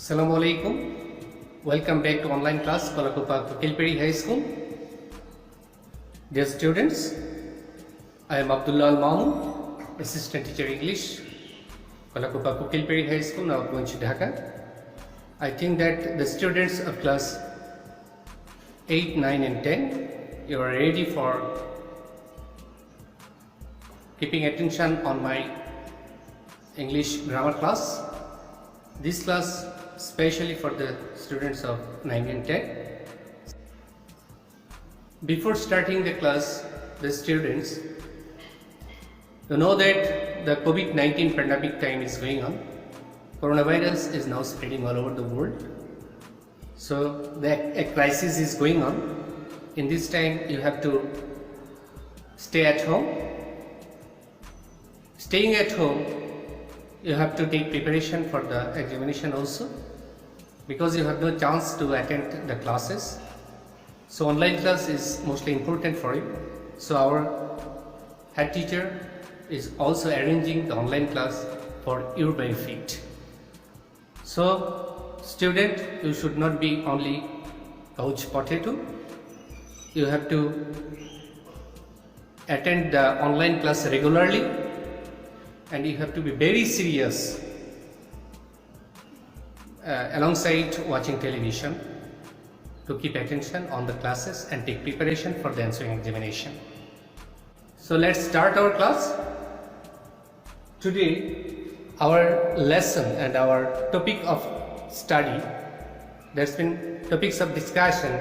Assalamu alaikum. Welcome back to online class Kalakupa Kilperi High School. Dear students, I am Abdullah Al Mamun, Assistant Teacher English, Kalakupa Kilperi High School, now going to Dhaka. I think that the students of class 8, 9 and 10, you are ready for keeping attention on my English grammar class. This class especially for the students of 9 and 10. Before starting the class, the students, you know that the COVID-19 pandemic time is going on. Coronavirus is now spreading all over the world. So a crisis is going on. In this time you have to stay at home. Staying at home, you have to take preparation for the examination also, because you have no chance to attend the classes. So online class is mostly important for you. So our head teacher is also arranging the online class for your benefit. So student, you should not be only couch potato. You have to attend the online class regularly, and you have to be very serious alongside watching television to keep attention on the classes and take preparation for the answering examination. So let's start our class. Today our lesson and our topic of study, there's been topics of discussion: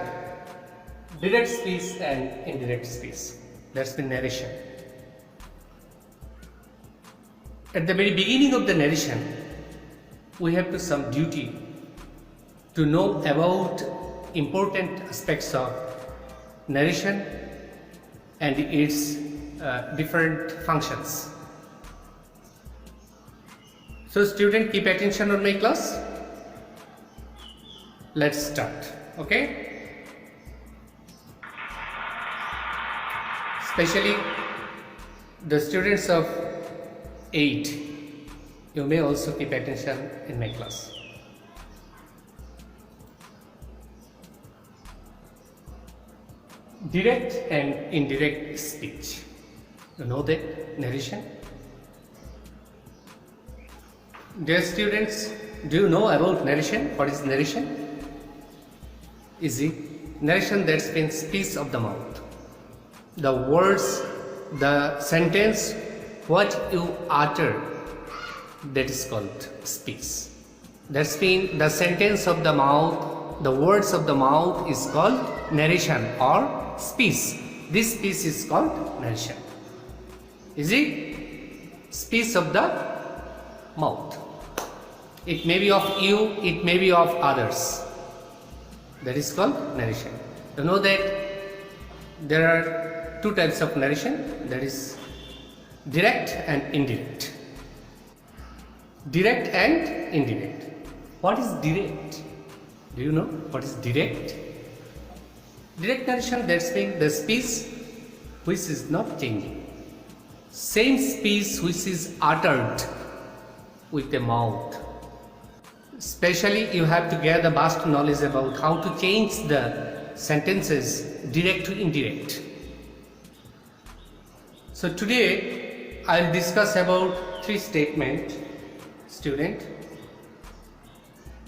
direct speech and indirect speech. There's been narration. At the very beginning of the narration, we have some duty to know about important aspects of narration and its different functions. So student, keep attention on my class. Let's start. Okay? Especially the students of 8, you may also keep attention in my class. Direct and indirect speech. You know that narration? Dear students, do you know about narration? What is narration? Easy. Narration, that's been speech of the mouth. The words, the sentence, what you utter, that is called speech. That's been the sentence of the mouth, the words of the mouth is called narration or speech. This speech is called narration. Is it? Speech of the mouth. It may be of you, it may be of others. That is called narration. You know that there are two types of narration, that is direct and indirect. Direct and indirect. What is direct? Do you know what is direct? Direct narration, that's mean the speech which is not changing. Same speech which is uttered with the mouth. Especially you have to gather vast knowledge about how to change the sentences direct to indirect. So today I will discuss about 3 statements. Student,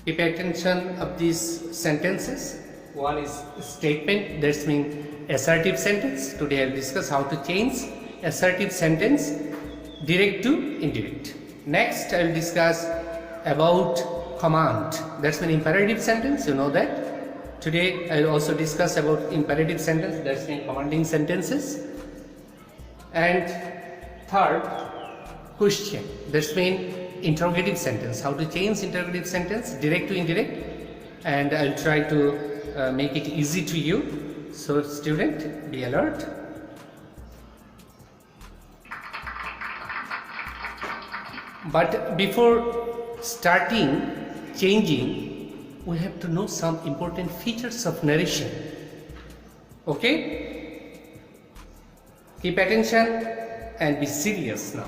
keep attention of these sentences. One is statement, that's mean assertive sentence. Today I will discuss how to change assertive sentence direct to indirect. Next I will discuss about command, that's mean imperative sentence, you know that. Today I will also discuss about imperative sentence, that's mean commanding sentences. And third, question, that's mean interrogative sentence, how to change interrogative sentence direct to indirect, and I will try to make it easy to you. So student, be alert. But before starting changing, we have to know some important features of narration. Okay? Keep attention and be serious now.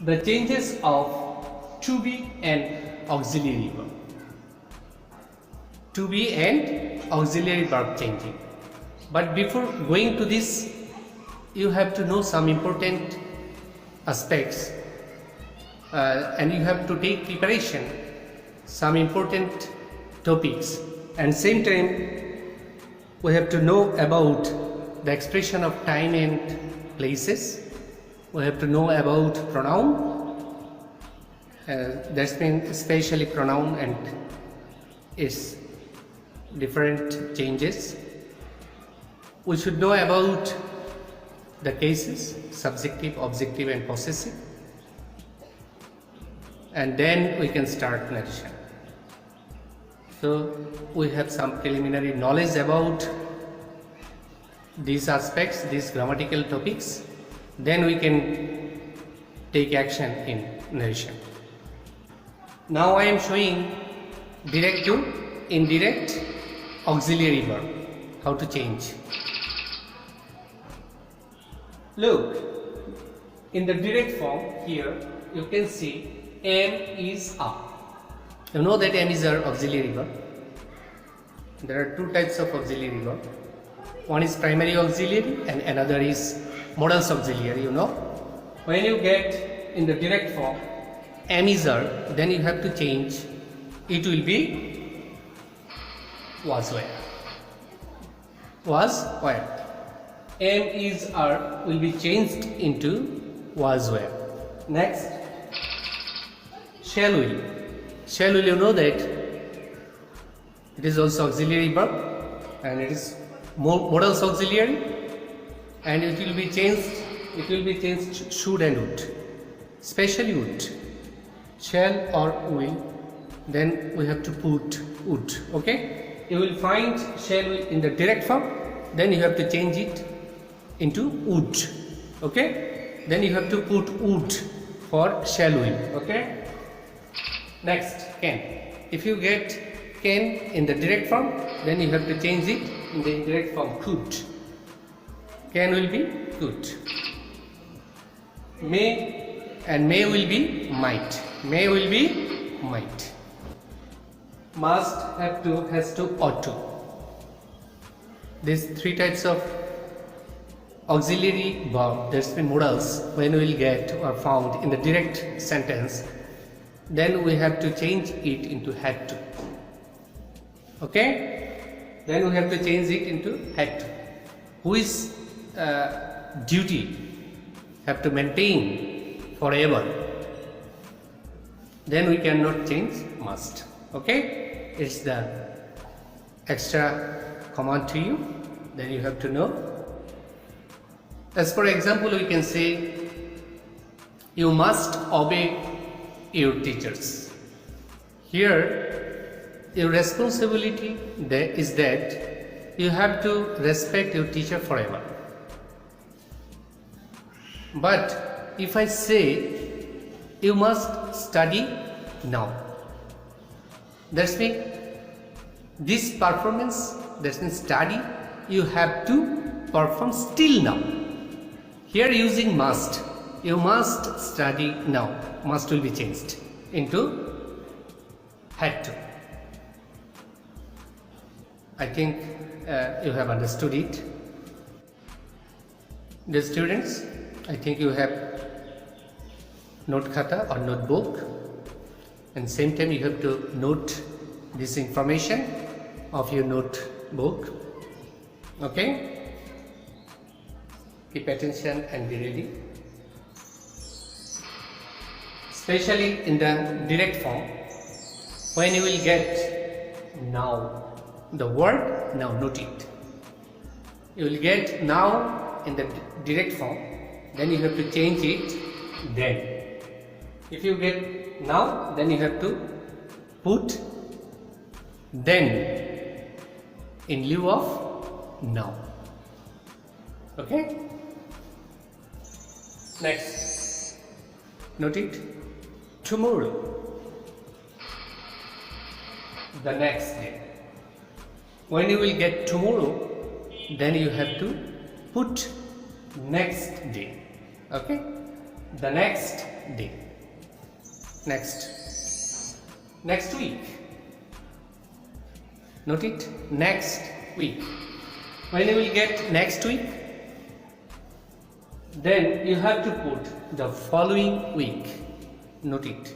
the changes of to be and auxiliary verb. To be and auxiliary verb changing. But before going to this, you have to know some important aspects and you have to take preparation some important topics, and same time we have to know about the expression of time and places. We have to know about pronoun, that's mean especially pronoun and its different changes. We should know about the cases, subjective, objective and possessive, and then we can start narration. So we have some preliminary knowledge about these aspects, these grammatical topics, then we can take action in narration. Now I am showing direct to indirect auxiliary verb, how to change. Look, in the direct form here you can see am is up. You know that am is our auxiliary verb. There are two types of auxiliary verb. One is primary auxiliary and another is modals auxiliary, you know. When you get in the direct form am is are, then you have to change. It will be was where. Was where. Am is are will be changed into was where. Next, shall will. Shall will, you know that it is also auxiliary verb and it is modals auxiliary, and it will be changed should and would, especially would. Shall or will, then we have to put would. Okay, you will find shall will in the direct form, then you have to change it into would. Okay, then you have to put would for shall will. Okay. Next, can. If you get can in the direct form, then you have to change it in the indirect form could. Can will be could. May, and may will be might. May will be might. Must, have to, has to, ought to. These three types of auxiliary verb, that's been modals, when we will get or found in the direct sentence, then we have to change it into had to. Okay, then we have to change it into had to. Who is duty have to maintain forever, then we cannot change must. Okay, it's the extra command to you, then you have to know. As for example, we can say you must obey your teachers. Here your responsibility is that you have to respect your teacher forever. But if I say you must study now, that's mean this performance, that means study, you have to perform still now. Here using must, you must study now, must will be changed into had to. I think you have understood it. Dear students, I think you have note khata or notebook, and same time you have to note this information of your notebook. Okay? Keep attention and be ready. Especially in the direct form, when you will get now, the word now, note it. You will get now in the direct form, then you have to change it then. If you get now, then you have to put then in lieu of now. Okay? Next, note it. Tomorrow, the next day. When you will get tomorrow, then you have to put next day. Okay? The next day. Next week. Note it, next week. When you will get next week, then you have to put the following week. Note it,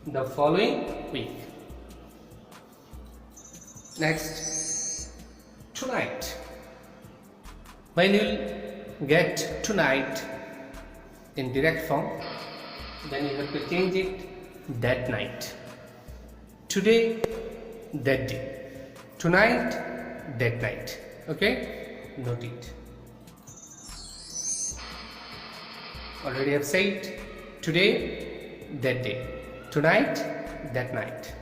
the following week. Next, tonight. When you will get tonight in direct form, then you have to change it that night. Today, that day. Tonight, that night. Okay? Note it. Already have said today, that day. Tonight, that night.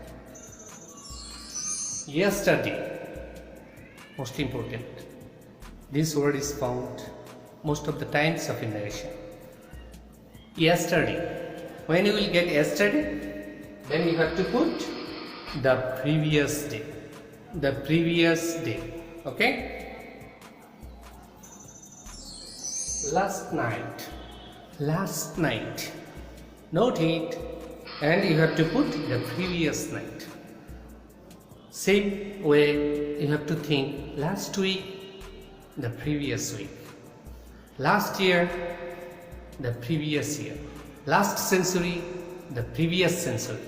Yesterday, most important. This word is found most of the times of in narration. Yesterday. When you will get yesterday, then you have to put the previous day. The previous day. Okay? Last night. Last night. Note it, and you have to put the previous night. Same way you have to think last week, the previous week. Last year, the previous year. Last century, the previous century.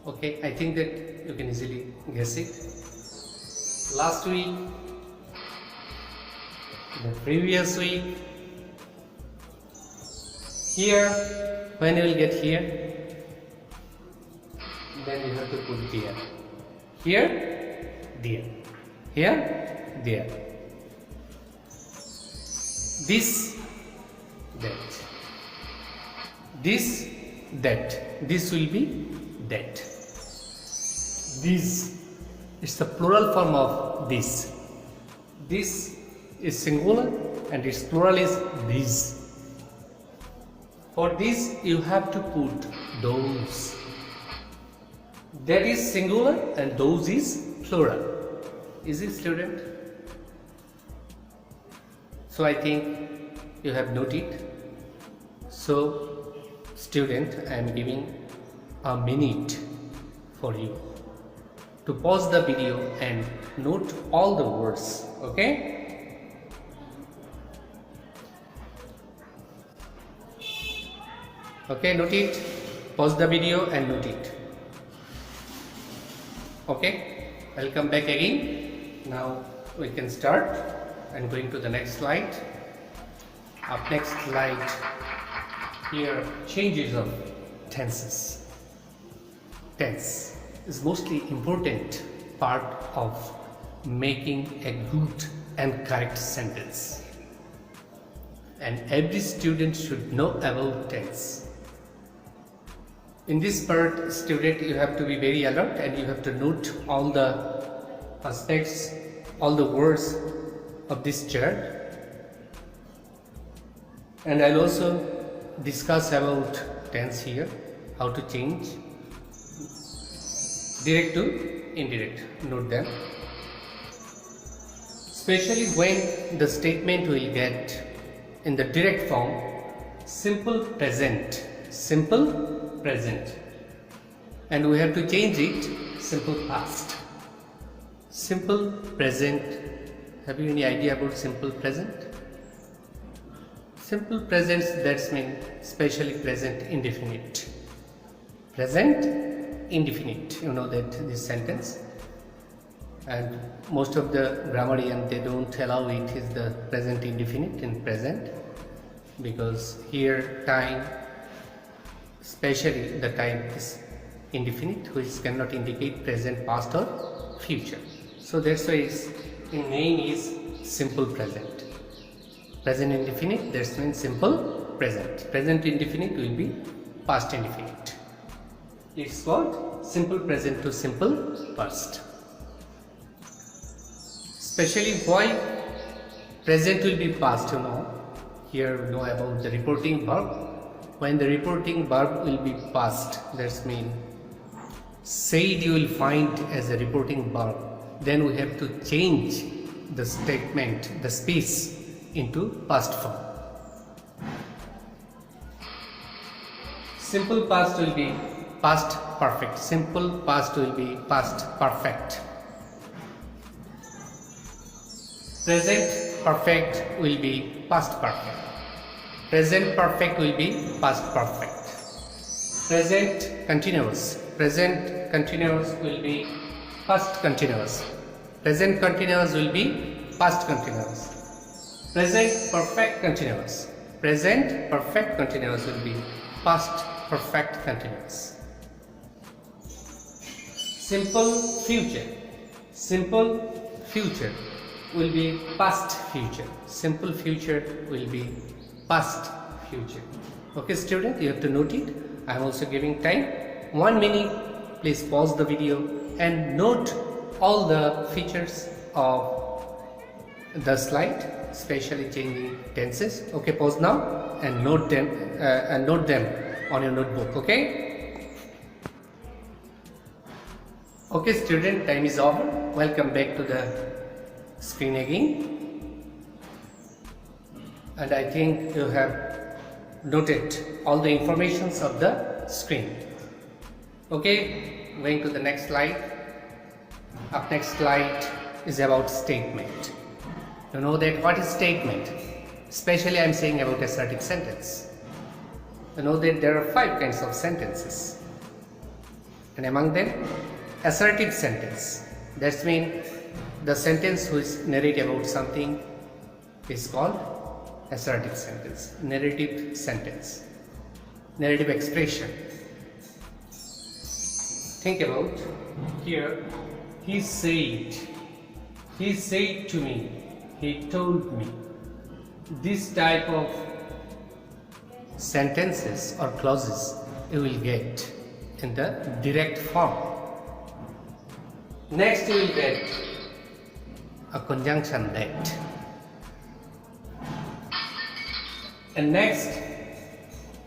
Okay, I think that you can easily guess it. Last week, the previous week. Here, when you will get here, then you have to put there. Here, there. Here, there. This, that. This, that. This will be that. This. It's the plural form of this. This is singular and its plural is these. For this you have to put those. That is singular and those is plural. Is it, student? So I think you have noted. So student, I am giving a minute for you to pause the video and note all the words. Okay? Okay, note it. Pause the video and note it. Okay, I'll come back again. Now we can start. I'm going to the next slide. Up next slide, here changes of tenses. Tense is mostly important part of making a good and correct sentence. And every student should know about tense. In this part, student, you have to be very alert and you have to note all the aspects, all the words of this chart. And I'll also discuss about tense here, how to change direct to indirect. Note them. Especially when the statement will get in the direct form, simple present. Simple present, and we have to change it simple past. Simple present. Have you any idea about simple present? Simple present, that's mean specially present indefinite. Present indefinite, you know that this sentence, and most of the grammarian, they don't allow it is the present indefinite in present, because here time, especially the time is indefinite, which cannot indicate present, past or future. So that's why its name is simple present. Present indefinite, that means simple present. Present indefinite will be past indefinite. It's called simple present to simple past. Especially why present will be past, you know. Here we know about the reporting verb. When the reporting verb will be past, that's mean said you will find as a reporting verb, then we have to change the statement, the space into past form. Simple past will be past perfect. Simple past will be past perfect. Present perfect will be past perfect. Present perfect will be past perfect. Present continuous. Present continuous will be past continuous. Present continuous will be past continuous. Present perfect continuous. Present perfect continuous will be past perfect continuous. Simple future. Simple future will be past future. Simple future will be past future. Okay student, you have to note it. I am also giving time 1 minute. Please pause the video and note all the features of the slide, especially changing tenses. Okay, pause now and note them on your notebook. Okay. Okay student, time is over. Welcome back to the screen again, and I think you have noted all the informations of the screen. Okay, going to the next slide. Up next slide is about statement. You know that what is statement? Especially I am saying about assertive sentence. You know that there are 5 kinds of sentences, and among them assertive sentence. That means the sentence which narrate about something is called assertive sentence. Narrative sentence, narrative expression. Think about here. He said to me, he told me. This type of sentences or clauses you will get in the direct form. Next you will get a conjunction that. And next,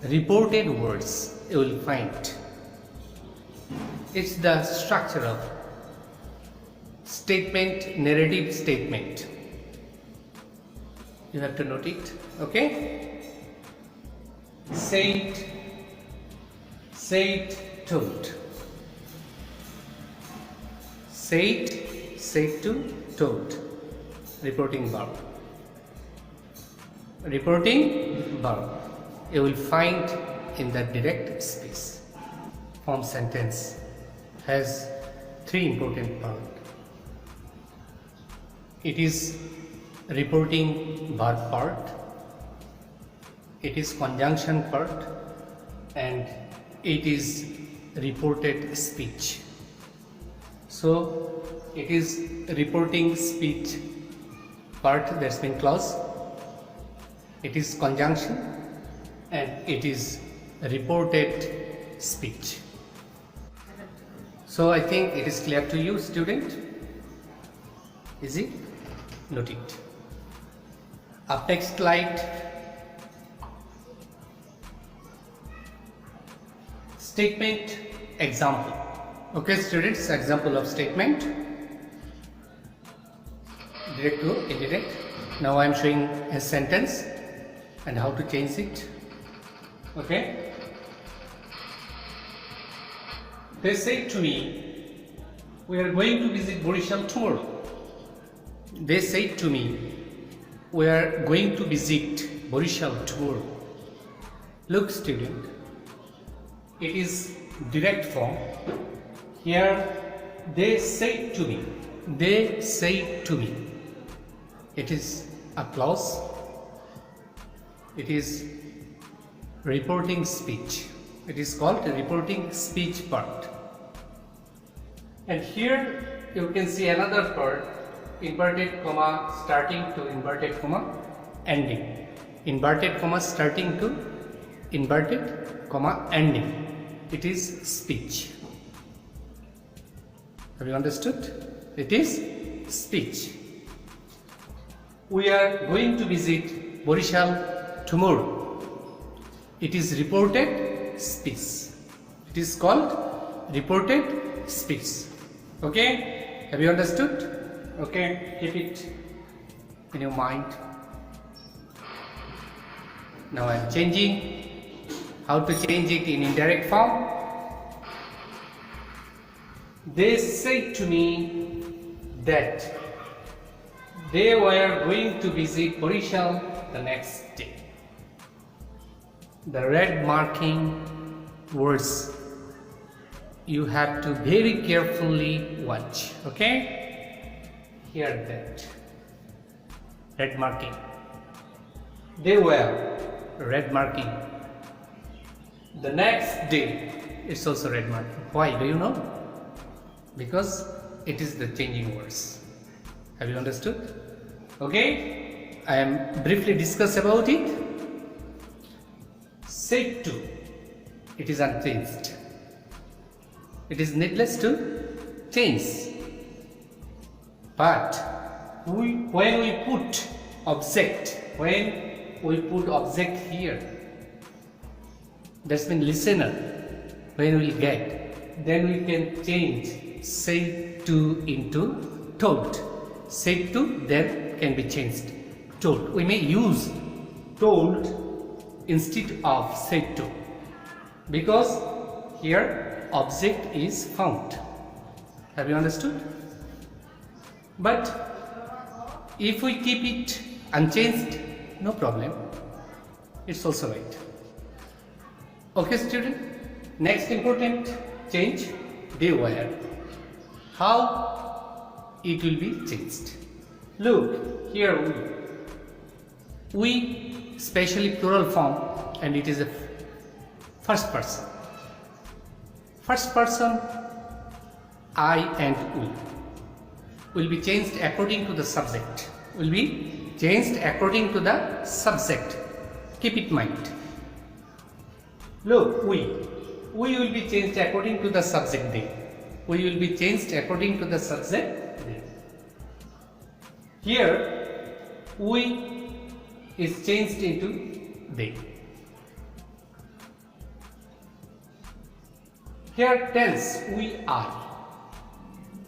reported words you will find. It's the structure of statement, narrative statement. You have to note it. Okay? Said, told. Said to, told. Reporting verb. Reporting verb you will find in the direct speech. Form sentence has 3 important parts. It is reporting verb part, it is conjunction part, and it is reported speech. So it is reporting speech part, that's mean clause, it is conjunction, and it is reported speech. So I think it is clear to you student. Is it? Note it. Up next slide. Statement example. Okay students, example of statement. Direct to indirect. Now I am showing a sentence and how to change it. Okay. They said to me, we are going to visit Borishal tomorrow. They said to me, we are going to visit Borishal tomorrow. Look student, it is direct form. Here they said to me. They said to me. It is a clause. It is reporting speech. It is called reporting speech part. And here you can see another part, inverted comma starting to inverted comma ending. Inverted comma starting to inverted comma ending. It is speech. Have you understood? It is speech. We are going to visit Borishal tomorrow. It is reported speech. It is called reported speech. Okay? Have you understood? Okay, keep it in your mind. Now I am changing How to change it in indirect form? They said to me that they were going to visit Borishal the next day. The red marking words you have to very carefully watch. Okay? Hear that. Red marking. They were red marking. The next day it's also red marking. Why? Do you know? Because it is the changing words. Have you understood? Okay? I am briefly discuss about it. Said to. It is unchanged. It is needless to change. But when we put object here, that's mean listener. When we get, then we can change said to into told. Said to then can be changed. Told. We may use told instead of said to, because here object is found. Have you understood? But if we keep it unchanged, no problem. It's also right. Okay, student. Next important change, they were. How it will be changed? Look here. We especially plural form, and it is a first person. First person, I and we will be changed according to the subject. Will be changed according to the subject. Keep it in mind. Look, we will be changed according to the subject they. We will be changed according to the subject they. Here, we is changed into they. Here tense, we are.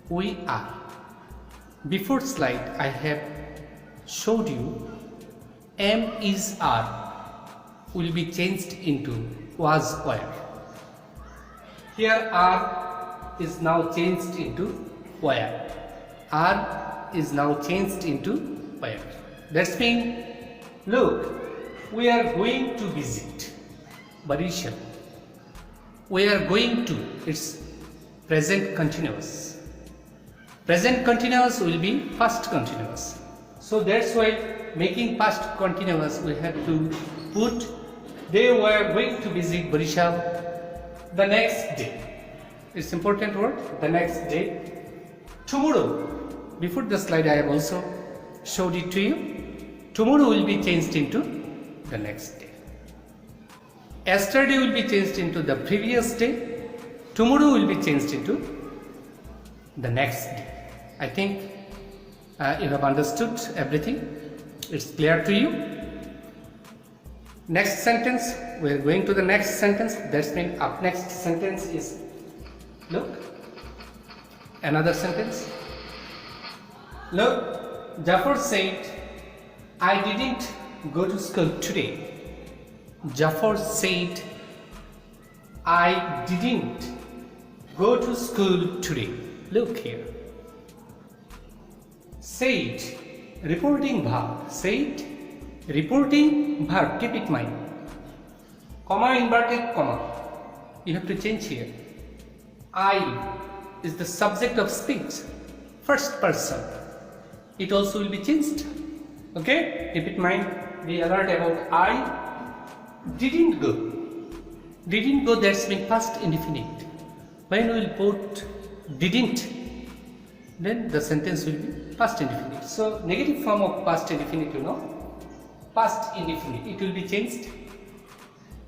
We are. Before slide I have showed you am is are will be changed into was were. Here are is now changed into were. Are is now changed into were. That's mean, look, we are going to visit Barishal. We are going to, it's present continuous. Present continuous will be past continuous. So that's why making past continuous we have to put they were going to visit Barishal the next day. It's important word, the next day. Tomorrow, before the slide I have also showed it to you. Tomorrow will be changed into the next day. Yesterday will be changed into the previous day. Tomorrow will be changed into the next day. I think you have understood everything. It's clear to you. Next sentence, we are going to the next sentence. That means up next sentence is, look, another sentence. Look, Jafar said, I didn't go to school today. Jafar said, I didn't go to school today. Look here. Said, reporting verb. Said, reporting verb. Keep it in mind. Comma, inverted comma. You have to change here. I is the subject of speech. First person. It also will be changed. Okay? Keep it in mind. Be alert about I didn't go. Didn't go, that's mean past indefinite. When we will put didn't, then the sentence will be past indefinite. So negative form of past indefinite, you know, past indefinite, it will be changed.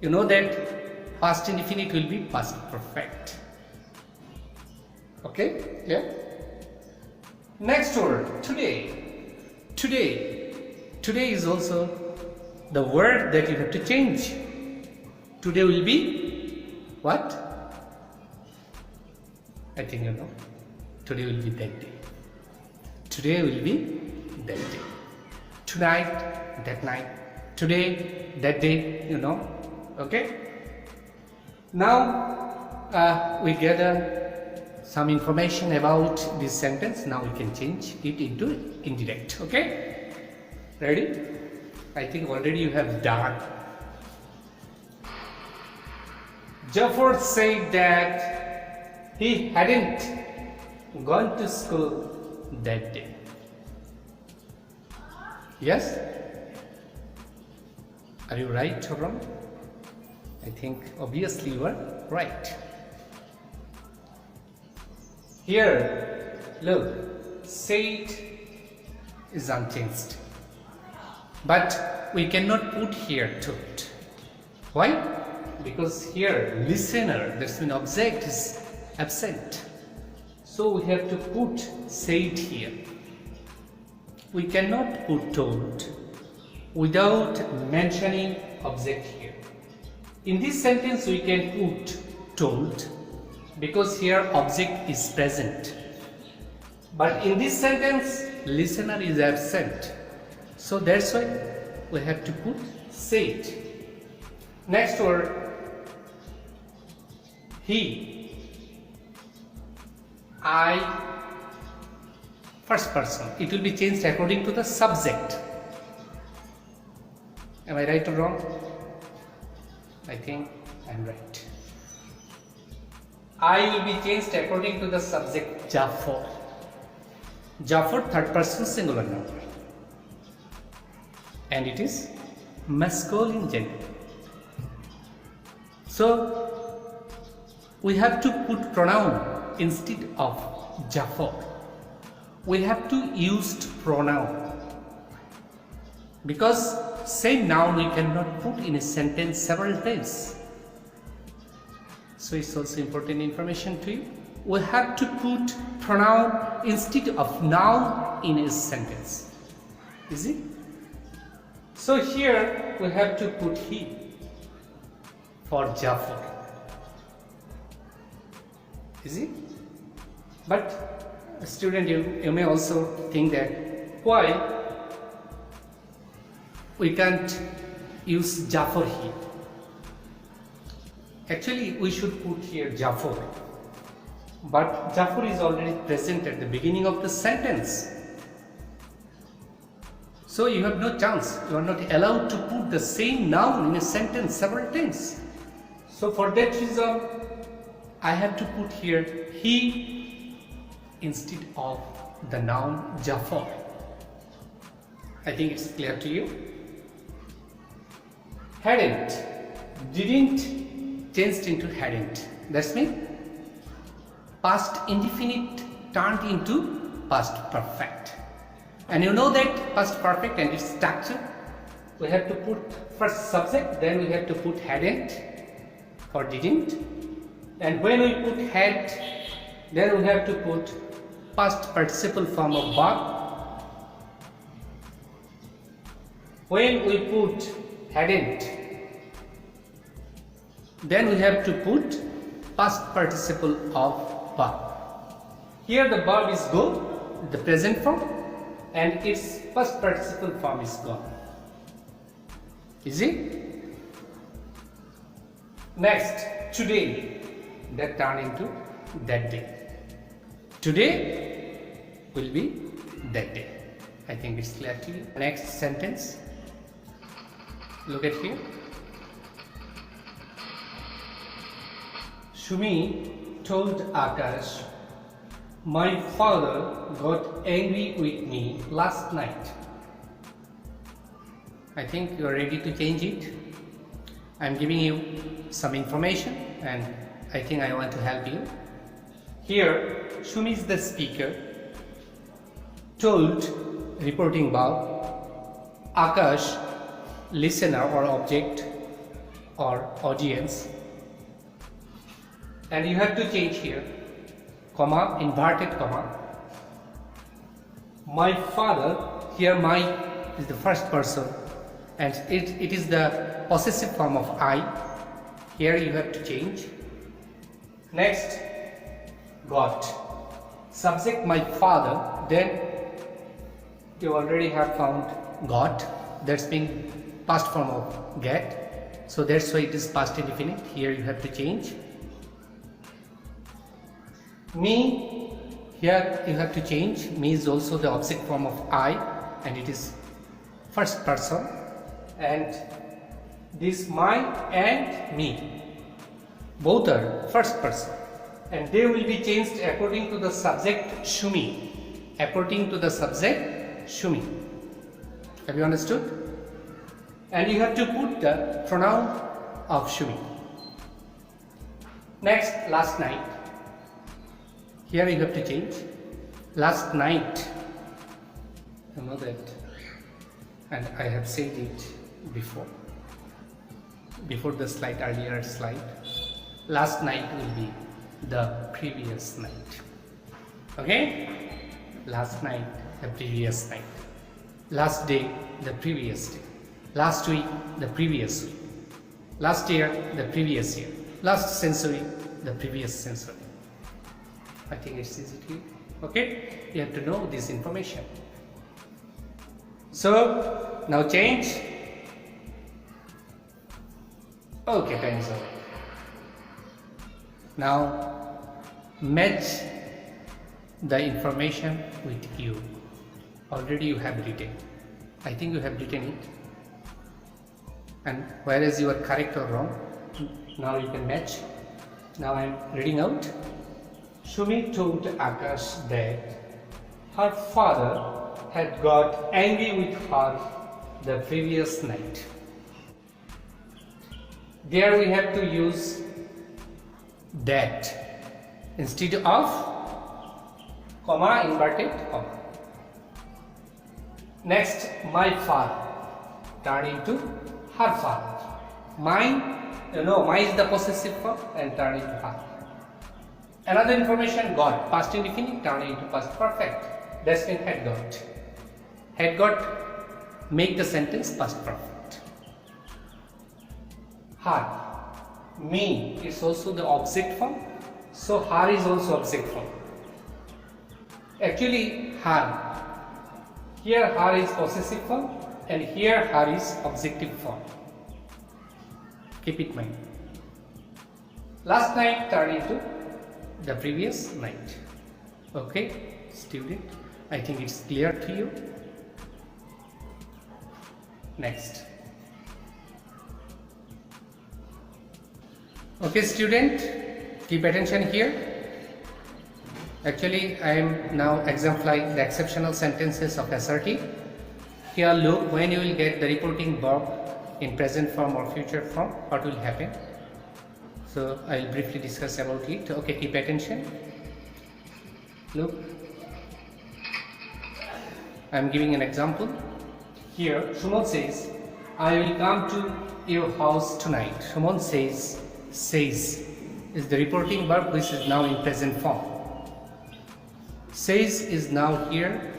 You know that past indefinite will be past perfect. Okay, yeah. Next word, today. Today is also the word that you have to change. Today will be what? I think you know. Today will be that day. Today will be that day. Tonight, that night. Today, that day, you know. Okay? Now we gather some information about this sentence. Now we can change it into indirect. Okay? Ready? I think already you have done. Jafar said that he hadn't gone to school that day. Yes? Are you right or wrong? I think obviously you are right. Here, look, said is unchanged. But we cannot put here told. Why? Because here listener, that's mean object, is absent. So we have to put said here. We cannot put told without mentioning object here. In this sentence we can put told because here object is present. But in this sentence listener is absent. So that's why we have to put said. Next word, he, I, first person. It will be changed according to the subject. Am I right or wrong? I think I am right. I will be changed according to the subject Jafar. Jafar, third person singular noun. And it is masculine gender. So we have to put pronoun instead of Jafar. We have to use pronoun because same noun we cannot put in a sentence several times. So it's also important information to you. We have to put pronoun instead of noun in a sentence. Is it? So here we have to put he for Jafar. Is it? But student, you may also think that why we can't use Jafar here. Actually we should put here Jafar, but Jafar is already present at the beginning of the sentence. So you have no chance, you are not allowed to put the same noun in a sentence several times. So for that reason I have to put here he instead of the noun Jafar. I think it's clear to you. Hadn't, didn't changed into hadn't. That's mean past indefinite turned into past perfect. And you know that past perfect and its structure. We have to put first subject, then we have to put hadn't or didn't. And when we put had, then we have to put past participle form of verb. When we put hadn't, then we have to put past participle of verb. Here the verb is go, the present form, and its past participle form is gone. Is it? Next, today, that turned into that day. Today will be that day. I think it's clear to you. Next sentence. Look at here. Shumi told Akash, my father got angry with me last night. I think you are ready to change it. I am giving you some information and I think I want to help you. Here, Shumi is the speaker, told, reporting verb, Akash, listener or object or audience, and you have to change here, comma, inverted comma. My father, here my is the first person and it is the possessive form of I. Here you have to change. Next, got, subject my father, then you already have found got, that's being past form of get. So that's why it is past indefinite. Here you have to change. Me, here you have to change. Me is also the object form of I, and it is first person. And this my and me, both are first person, and they will be changed according to the subject Shumi. According to the subject Shumi. Have you understood? And you have to put the pronoun of Shumi. Next, last night. Here you have to change. Last night. You know that. And I have said it before the slide, earlier slide. Last night will be the previous night. Okay? Last night, the previous night. Last day, the previous day. Last week, the previous week. Last year, the previous year. Last century, the previous century. I think it's easy to you. Okay? You have to know this information. So, now change. Okay, time is over. Now, match the information with you. Already you have written. I think you have written it. And whereas you are correct or wrong, now you can match. Now I am reading out. Shumi told Akash that her father had got angry with her the previous night. There we have to use that instead of comma, inverted comma. Next, my father turn into her father. Mine, my is the possessive form and turn into her. Another information, got, past indefinite turn into past perfect. That's been had got. Had got, make the sentence past perfect. Her, me is also the object form, so her is also object form. Actually, her. Here her is possessive form and here her is objective form. Keep it in mind. Last night turned into the previous night. Okay, student, I think it's clear to you. Next. Okay, student, keep attention here. Actually, I am now exemplifying the exceptional sentences of assertive. Here look, when you will get the reporting verb in present form or future form, what will happen? So I will briefly discuss about it. Okay, keep attention. Look, I am giving an example. Here, Shumon says, I will come to your house tonight. Shumon says is the reporting verb which is now in present form. Says is now here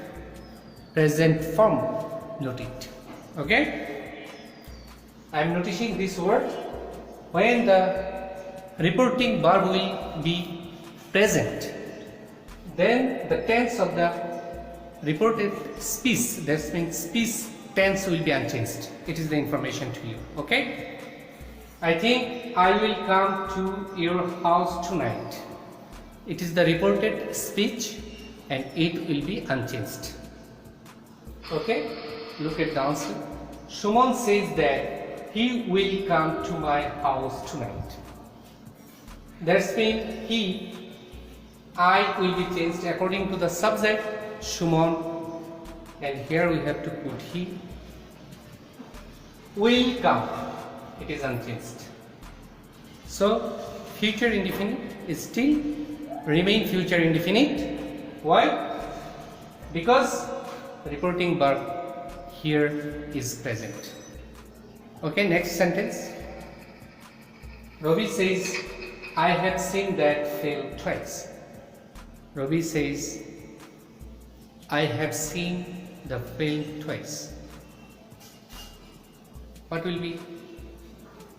present form. Note it. Okay? I am noticing this word. When the reporting verb will be present, then the tense of the reported speech, that means speech tense, will be unchanged. It is the information to you. Okay? I think I will come to your house tonight. It is the reported speech and it will be unchanged. Okay? Look at the answer. Shumon says that he will come to my house tonight. That's mean he, I will be changed according to the subject Shumon, and here we have to put he will come. It is unchanged. So future indefinite is still remain future indefinite. Why? Because reporting verb here is present. Okay, next sentence. Robbie says, I have seen that film twice. Robbie says, I have seen the film twice. What will be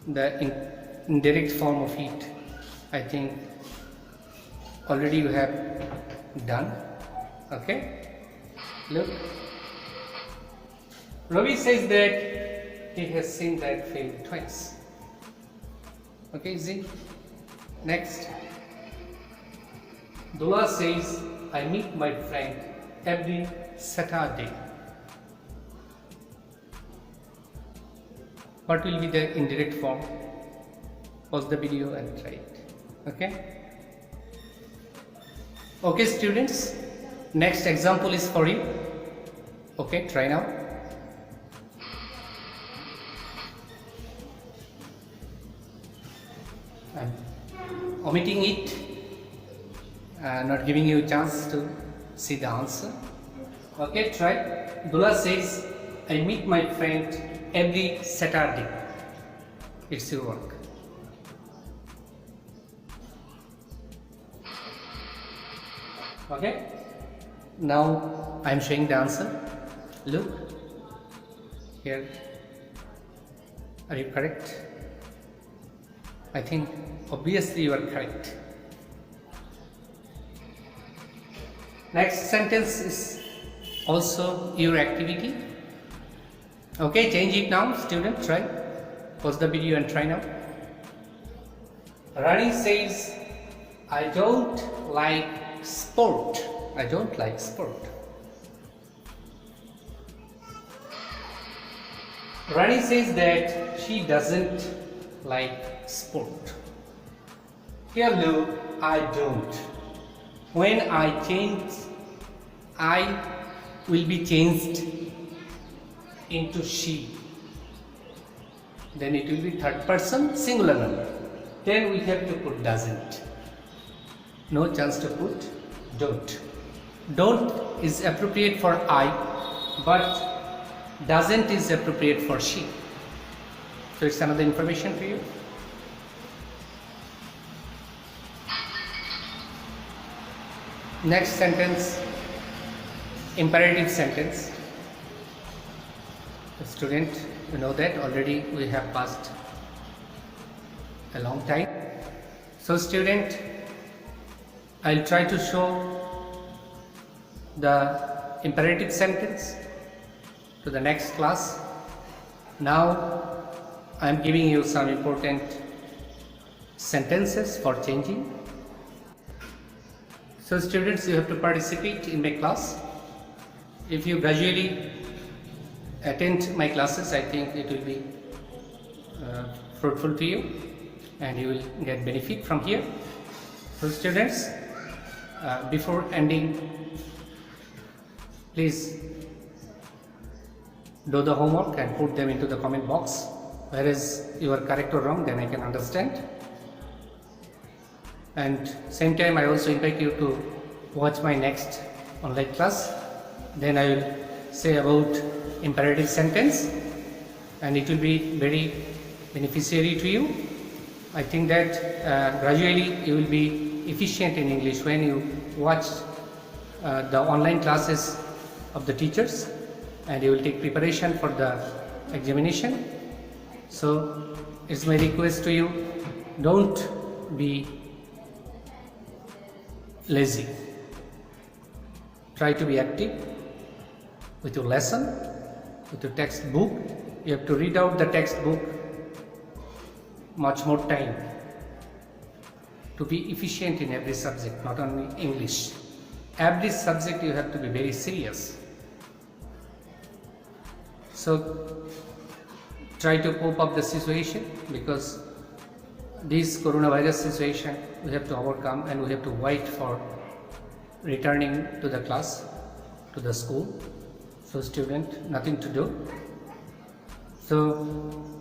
the indirect form of it? I think already you have done. Okay, look. Robbie says that he has seen that film twice. Okay, easy. Next, Dula says, I meet my friend every Saturday. What will be the indirect form? Pause the video and try it. Okay? Okay, students, next example is for you. Okay, try now. I'm omitting it, not giving you a chance to see the answer. Okay, try. Dula says, I meet my friend every Saturday. It's your work. Okay, now I am showing the answer. Look here. Are you correct? I think obviously you are correct. Next sentence is also your activity. Okay, change it now, student. Try. Pause the video and try now. Rani says, I don't like sport. I don't like sport. Rani says that she doesn't like sport. Here look, I don't. When I change, I will be changed into she. Then it will be third person singular number. Then we have to put doesn't. No chance to put don't. Don't is appropriate for I, but doesn't is appropriate for she. So it's another information for you. Next sentence, imperative sentence. Student, you know that already we have passed a long time. So student, I'll try to show the imperative sentence to the next class. Now I am giving you some important sentences for changing. So students, you have to participate in my class. If you gradually attend my classes, I think it will be fruitful to you and you will get benefit from here. So students, before ending, please do the homework and put them into the comment box. Whereas you are correct or wrong, then I can understand. And same time, I also invite you to watch my next online class. Then I will say about imperative sentence and it will be very beneficiary to you. I think that gradually you will be efficient in English when you watch the online classes of the teachers and you will take preparation for the examination. So it's my request to you, don't be lazy. Try to be active with your lesson, with your textbook. You have to read out the textbook much more time to be efficient in every subject, not only English. Every subject you have to be very serious. So try to cope up the situation, because this coronavirus situation we have to overcome and we have to wait for returning to the class, to the school. So student, nothing to do. So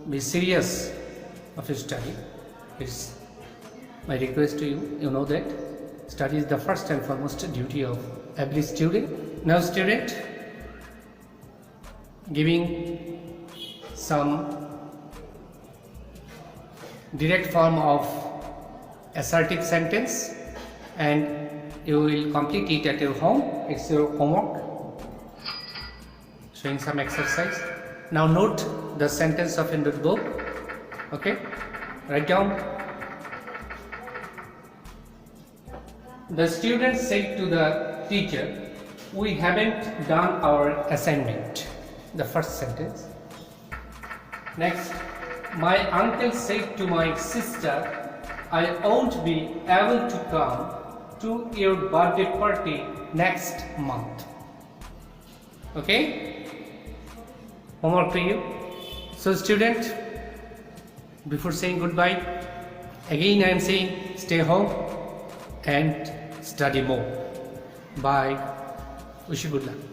be serious of your study. It's my request to you. You know that study is the first and foremost duty of every student. Now student, giving some direct form of assertive sentence and you will complete it at your home. It's your homework. Showing some exercise. Now note the sentence of in the book. Okay, write down. The student said to the teacher, we haven't done our assignment. The first sentence. Next, My uncle said to my sister, I won't be able to come to your birthday party next month. Okay? Homework to you. So student, before saying goodbye, again I am saying stay home and study more. Bye. Wish you good luck.